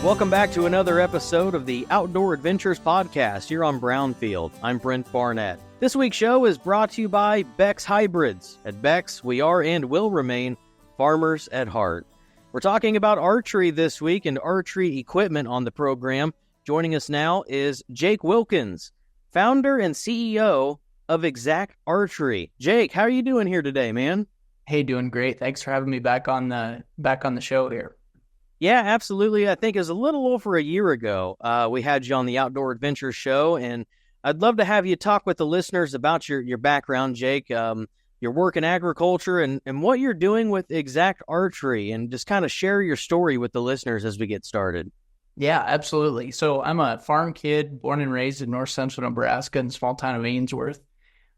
Welcome back to another episode of the Outdoor Adventures Podcast here on Brownfield. I'm Brent Barnett. This week's show is brought to you by Beck's Hybrids. At Beck's, we are and will remain farmers at heart. We're talking about archery this week and archery equipment on the program. Joining us now is Jake Wilkins, founder and CEO of Exact Archery. Jake, how are you doing here today, man? Hey, doing great. Thanks for having me back on the show here. Yeah, absolutely. I think it was a little over a year ago we had you on the Outdoor Adventures show, and I'd love to have you talk with the listeners about your background, Jake, your work in agriculture, and what you're doing with Exact Archery, and just kind of share your story with the listeners as we get started. Yeah, absolutely. So I'm a farm kid, born and raised in north central Nebraska in the small town of Ainsworth.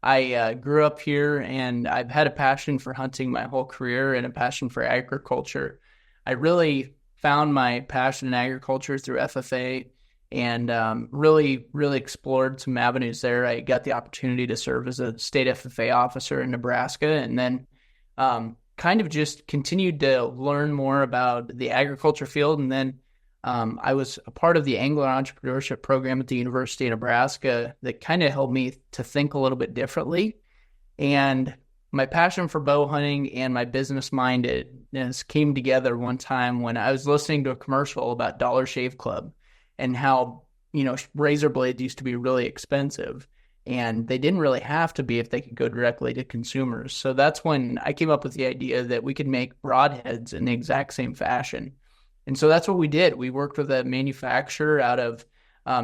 I grew up here, and I've had a passion for hunting my whole career and a passion for agriculture. I really found my passion in agriculture through FFA and really explored some avenues there. I got the opportunity to serve as a state FFA officer in Nebraska, and then kind of just continued to learn more about the agriculture field. And then I was a part of the Angler Entrepreneurship Program at the University of Nebraska that kind of helped me to think a little bit differently. And my passion for bow hunting and my business mindedness came together one time when I was listening to a commercial about Dollar Shave Club and how, razor blades used to be really expensive, and they didn't really have to be if they could go directly to consumers. So that's when I came up with the idea that we could make broadheads in the exact same fashion. And so that's what we did. We worked with a manufacturer out of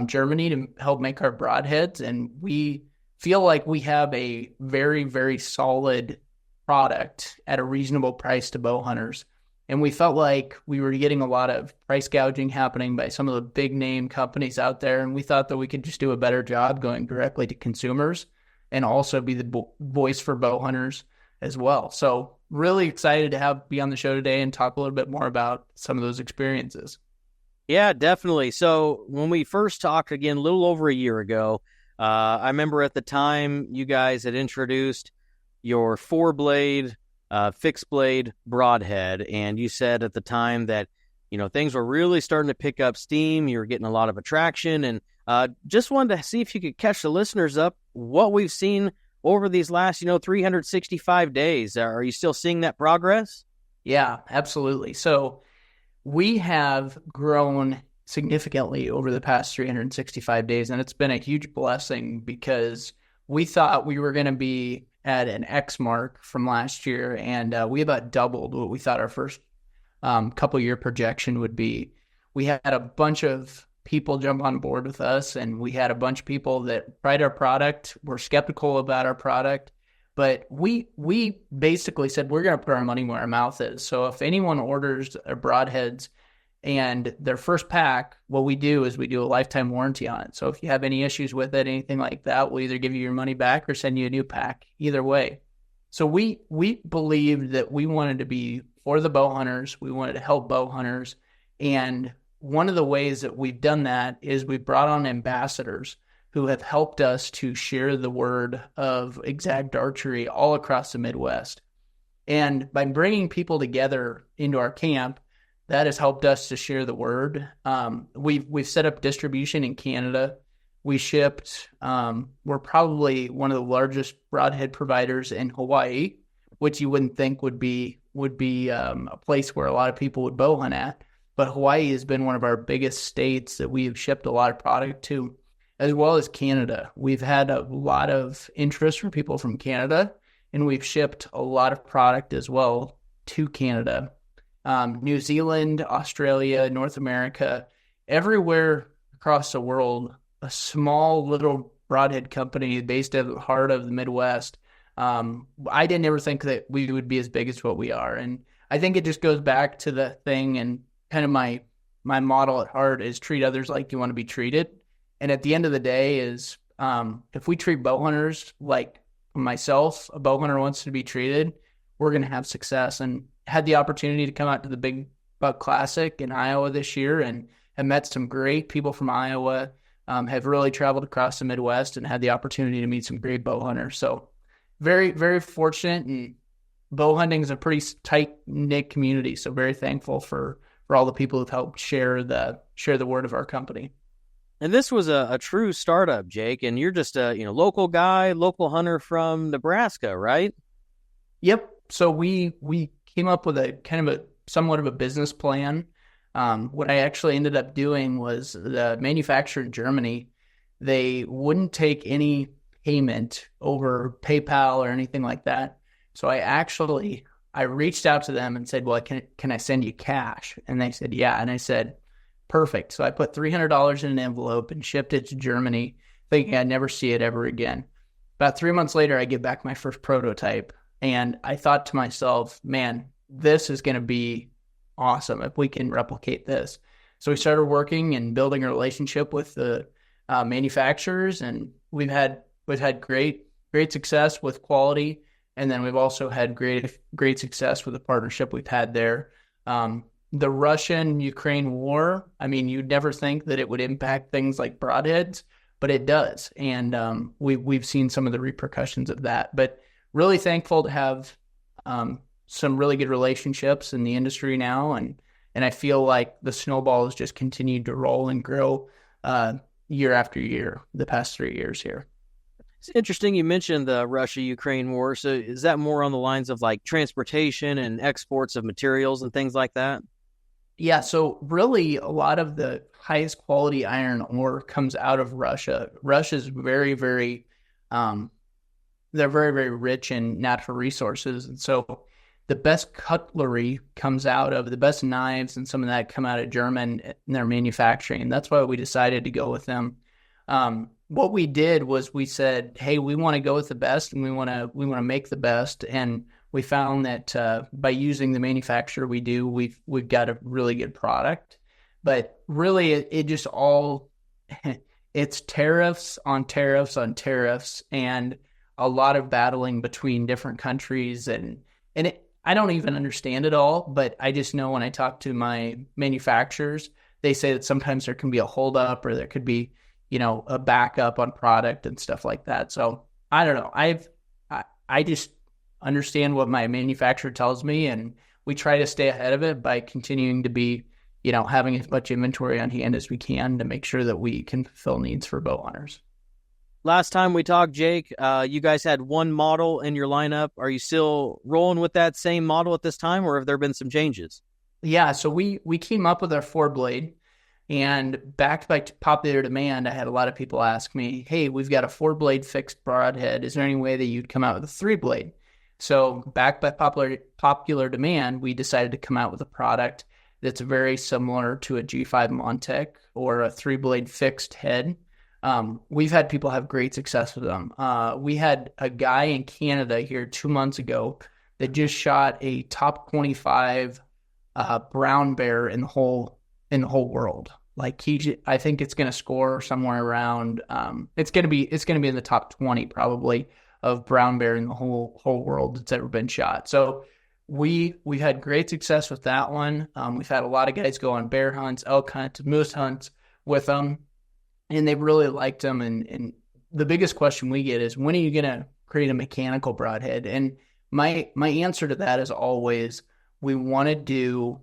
Germany to help make our broadheads, and we feel like we have a very, very solid product at a reasonable price to bow hunters. And we felt like we were getting a lot of price gouging happening by some of the big name companies out there. And we thought that we could just do a better job going directly to consumers and also be the voice for bow hunters as well. So really excited to be on the show today and talk a little bit more about some of those experiences. Yeah, definitely. So when we first talked again, a little over a year ago, I remember at the time you guys had introduced your 4-blade, fixed blade broadhead, and you said at the time that, things were really starting to pick up steam. You were getting a lot of attraction, and just wanted to see if you could catch the listeners up what we've seen over these last, 365 days. Are you still seeing that progress? Yeah, absolutely. So we have grown significantly over the past 365 days. And it's been a huge blessing because we thought we were going to be at an X mark from last year. And we about doubled what we thought our first couple year projection would be. We had a bunch of people jump on board with us, and we had a bunch of people that tried our product, were skeptical about our product. But we basically said, we're going to put our money where our mouth is. So if anyone orders our broadheads and their first pack, what we do is we do a lifetime warranty on it. So if you have any issues with it, anything like that, we'll either give you your money back or send you a new pack, either way. So we believed that we wanted to be for the bow hunters. We wanted to help bow hunters. And one of the ways that we've done that is we brought on ambassadors who have helped us to share the word of Exact Archery all across the Midwest. And by bringing people together into our camp, that has helped us to share the word. We've set up distribution in Canada. We shipped, we're probably one of the largest broadhead providers in Hawaii, which you wouldn't think would be a place where a lot of people would bow hunt at. But Hawaii has been one of our biggest states that we have shipped a lot of product to, as well as Canada. We've had a lot of interest from people from Canada, and we've shipped a lot of product as well to Canada. New Zealand, Australia, North America, everywhere across the world, a small little broadhead company based at the heart of the Midwest. I didn't ever think that we would be as big as what we are. And I think it just goes back to the thing, and kind of my model at heart is treat others like you want to be treated. And at the end of the day is if we treat bow hunters like myself, a bow hunter wants to be treated, we're going to have success. And had the opportunity to come out to the Big Buck Classic in Iowa this year and have met some great people from Iowa, have really traveled across the Midwest and had the opportunity to meet some great bow hunters. So very, very fortunate, and bow hunting is a pretty tight-knit community. So very thankful for for all the people who've helped share the word of our company. And this was a true startup, Jake, and you're just a local guy, local hunter from Nebraska, right? Yep. So we came up with a kind of a somewhat of a business plan. What I actually ended up doing was the manufacturer in Germany, they wouldn't take any payment over PayPal or anything like that. So I reached out to them and said, well, can I send you cash? And they said, yeah. And I said, perfect. So I put $300 in an envelope and shipped it to Germany, thinking I'd never see it ever again. About 3 months later, I get back my first prototype. And I thought to myself, man, this is going to be awesome if we can replicate this. So we started working and building a relationship with the manufacturers, and we've had great success with quality. And then we've also had great success with the partnership we've had there. The Russian-Ukraine war, I mean, you'd never think that it would impact things like broadheads, but it does. And we've seen some of the repercussions of that. But really thankful to have some really good relationships in the industry now. And I feel like the snowball has just continued to roll and grow year after year, the past 3 years here. It's interesting you mentioned the Russia-Ukraine war. So is that more on the lines of like transportation and exports of materials and things like that? Yeah, so really a lot of the highest quality iron ore comes out of Russia. Russia's very, very, they're very, very rich in natural resources. And so the best cutlery comes out of, the best knives and some of that come out of German in their manufacturing. And that's why we decided to go with them. What we did was we said, hey, we want to go with the best, and we want to make the best. And we found that by using the manufacturer we do, we've got a really good product. But really, it just all it's tariffs on tariffs on tariffs, and a lot of battling between different countries. And I don't even understand it all, but I just know when I talk to my manufacturers, they say that sometimes there can be a holdup, or there could be a backup on product and stuff like that. So I don't know. I just understand what my manufacturer tells me, and we try to stay ahead of it by continuing to be, having as much inventory on hand as we can to make sure that we can fulfill needs for bow hunters. Last time we talked, Jake, you guys had one model in your lineup. Are you still rolling with that same model at this time, or have there been some changes? Yeah, so we came up with our 4-blade. And backed by popular demand, I had a lot of people ask me, hey, we've got a 4-blade fixed broadhead. Is there any way that you'd come out with a 3-blade? So backed by popular demand, we decided to come out with a product that's very similar to a G5 Montec or a 3-blade fixed head. We've had people have great success with them. We had a guy in Canada here 2 months ago that just shot a top 25 brown bear in the whole world. Like I think it's going to score somewhere around. It's going to be in the top 20 probably of brown bear in the whole world that's ever been shot. So we've had great success with that one. We've had a lot of guys go on bear hunts, elk hunts, moose hunts with them, and they've really liked them. And the biggest question we get is, when are you going to create a mechanical broadhead? And my answer to that is always, we want to do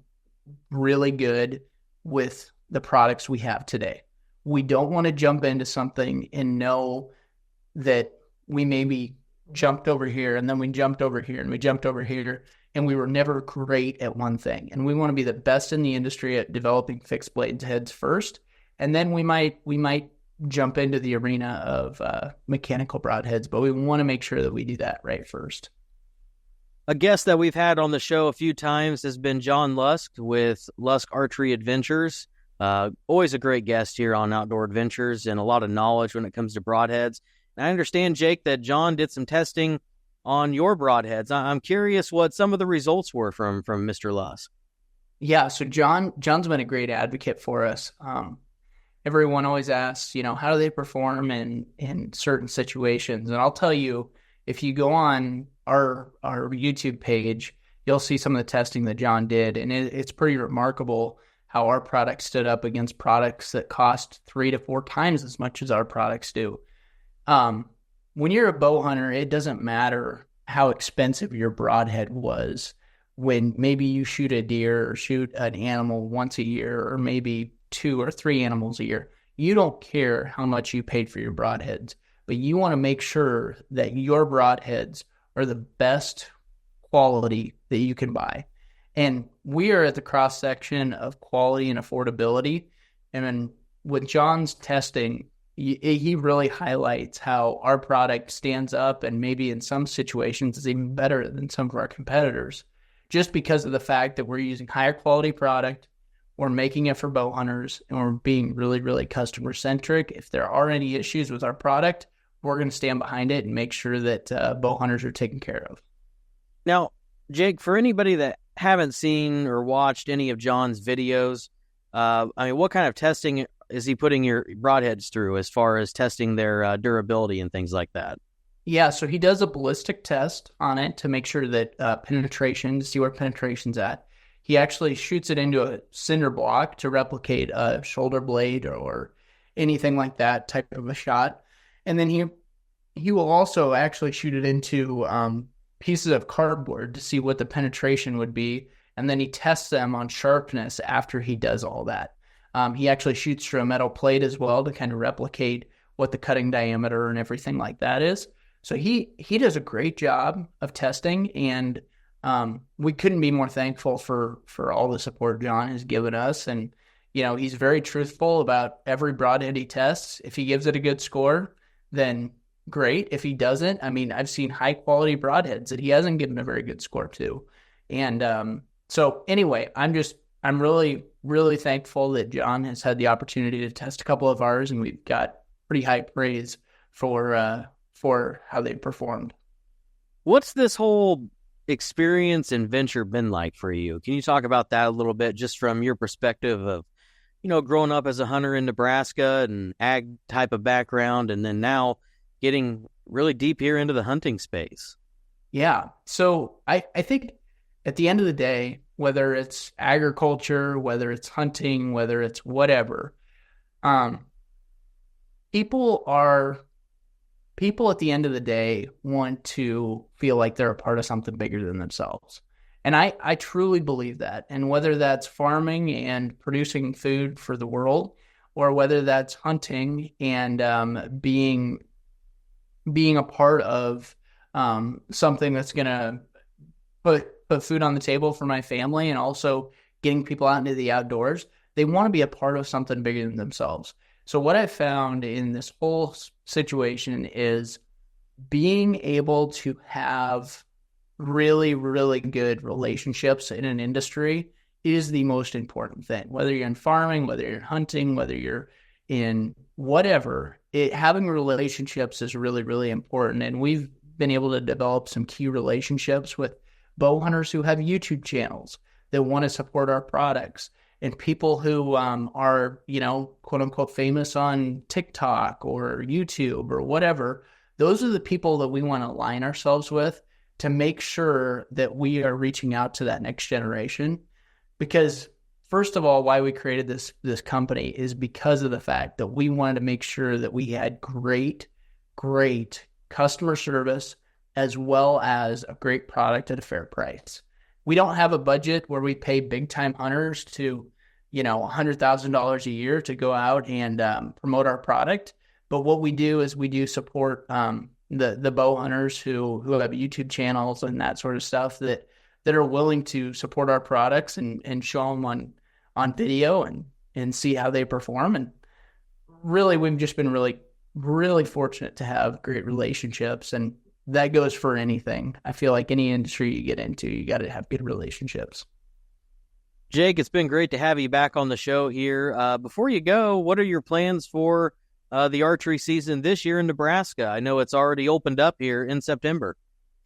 really good with the products we have today. We don't want to jump into something and know that we maybe jumped over here, and then we jumped over here, and we jumped over here, and we were never great at one thing. And we want to be the best in the industry at developing fixed blade heads first, and then we might jump into the arena of mechanical broadheads, but we want to make sure that we do that right first. A guest that we've had on the show a few times has been John Lusk with Lusk Archery Adventures. Always a great guest here on Outdoor Adventures, and a lot of knowledge when it comes to broadheads. And I understand, Jake, that John did some testing on your broadheads. I'm curious what some of the results were from Mr. Lusk. Yeah, so John's been a great advocate for us. Everyone always asks, how do they perform in certain situations? And I'll tell you, if you go on our YouTube page, you'll see some of the testing that John did, and it's pretty remarkable how our product stood up against products that cost 3 to 4 times as much as our products do. When you're a bow hunter, it doesn't matter how expensive your broadhead was. when maybe you shoot a deer or shoot an animal once a year, or maybe 2 or 3 animals a year. You don't care how much you paid for your broadheads, but you want to make sure that your broadheads are the best quality that you can buy. And we are at the cross section of quality and affordability. And with John's testing, he really highlights how our product stands up and maybe in some situations is even better than some of our competitors, just because of the fact that we're using higher quality product, we're making it for bow hunters, and we're being really, really customer centric. If there are any issues with our product, we're going to stand behind it and make sure that bow hunters are taken care of. Now, Jake, for anybody that haven't seen or watched any of John's videos, what kind of testing is he putting your broadheads through as far as testing their durability and things like that? Yeah, so he does a ballistic test on it to make sure that penetration, to see where penetration's at. He actually shoots it into a cinder block to replicate a shoulder blade or anything like that type of a shot. And then he will also actually shoot it into pieces of cardboard to see what the penetration would be. And then he tests them on sharpness after he does all that. He actually shoots through a metal plate as well to kind of replicate what the cutting diameter and everything like that is. So he does a great job of testing, and we couldn't be more thankful for all the support John has given us. And, he's very truthful about every broadhead he tests. If he gives it a good score, then great. If he doesn't, I've seen high quality broadheads that he hasn't given a very good score to. And so anyway, I'm really, really thankful that John has had the opportunity to test a couple of ours, and we've got pretty high praise for how they performed. What's this whole experience and venture been like for you? Can you talk about that a little bit, just from your perspective of, growing up as a hunter in Nebraska and ag type of background, and then now getting really deep here into the hunting space? Yeah. So I think at the end of the day, whether it's agriculture, whether it's hunting, whether it's whatever, people at the end of the day want to feel like they're a part of something bigger than themselves. And I truly believe that. And whether that's farming and producing food for the world, or whether that's hunting and being a part of something that's going to put food on the table for my family, and also getting people out into the outdoors, they want to be a part of something bigger than themselves. So what I found in this whole situation is being able to have really, really good relationships in an industry is the most important thing. Whether you're in farming, whether you're in hunting, whether you're in whatever, having relationships is really, really important. And we've been able to develop some key relationships with bow hunters who have YouTube channels that want to support our products, and people who are, quote unquote, famous on TikTok or YouTube or whatever. Those are the people that we want to align ourselves with to make sure that we are reaching out to that next generation. Because first of all, why we created this company is because of the fact that we wanted to make sure that we had great customer service, as well as a great product at a fair price. We don't have a budget where we pay big time hunters to, $100,000 a year to go out and promote our product. But what we do is we do support the bow hunters who have YouTube channels and that sort of stuff that are willing to support our products and show them on video and see how they perform. And really, we've just been really, really fortunate to have great relationships, and that goes for anything. I feel like any industry you get into, you got to have good relationships. Jake, it's been great to have you back on the show here. Before you go, what are your plans for the archery season this year in Nebraska? I know it's already opened up here in September.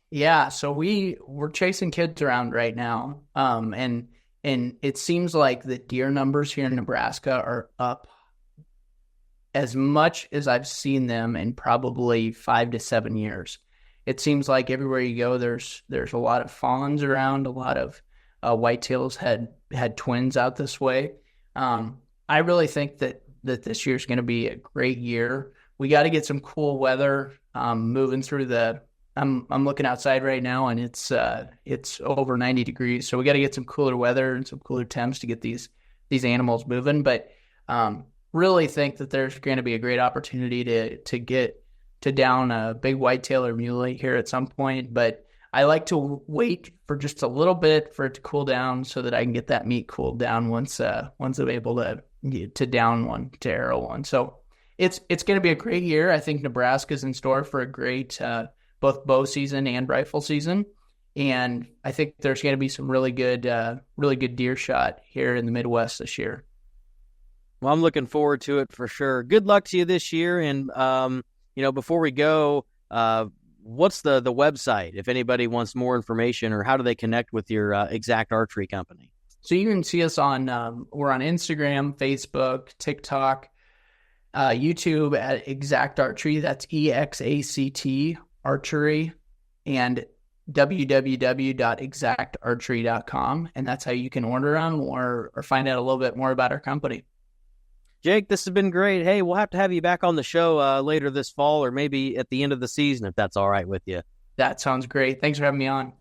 Yeah, so we're chasing kids around right now, and it seems like the deer numbers here in Nebraska are up as much as I've seen them in probably 5 to 7 years. It seems like everywhere you go, there's a lot of fawns around, a lot of whitetails had twins out this way. I really think that this year's going to be a great year. We got to get some cool weather moving through the I'm looking outside right now, and it's over 90 degrees. So we got to get some cooler weather and some cooler temps to get these animals moving. But really think that there's going to be a great opportunity to get to down a big whitetail or muley here at some point. But I like to wait for just a little bit for it to cool down so that I can get that meat cooled down once I'm able to down one, to arrow one. So it's going to be a great year. I think Nebraska's in store for a great both bow season and rifle season. And I think there's going to be some really good deer shot here in the Midwest this year. Well, I'm looking forward to it for sure. Good luck to you this year. And, before we go, what's the website if anybody wants more information, or how do they connect with your Exact Archery company? So you can see us on, we're on Instagram, Facebook, TikTok, YouTube at Exact Archery. That's EXACT Archery, and www.exactarchery.com. And that's how you can order them or find out a little bit more about our company. Jake, this has been great. Hey, we'll have to have you back on the show later this fall, or maybe at the end of the season, if that's all right with you. That sounds great. Thanks for having me on.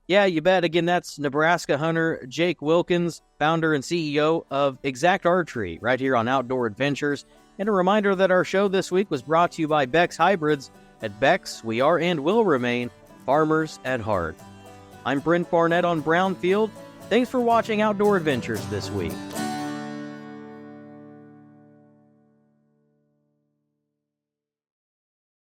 Yeah, you bet. Again, that's Nebraska hunter Jake Wilkins, founder and CEO of Exact Archery, right here on Outdoor Adventures. And a reminder that our show this week was brought to you by Beck's Hybrids. At Beck's, we are and will remain farmers at heart. I'm Brent Barnett on Brownfield. Thanks for watching Outdoor Adventures this week.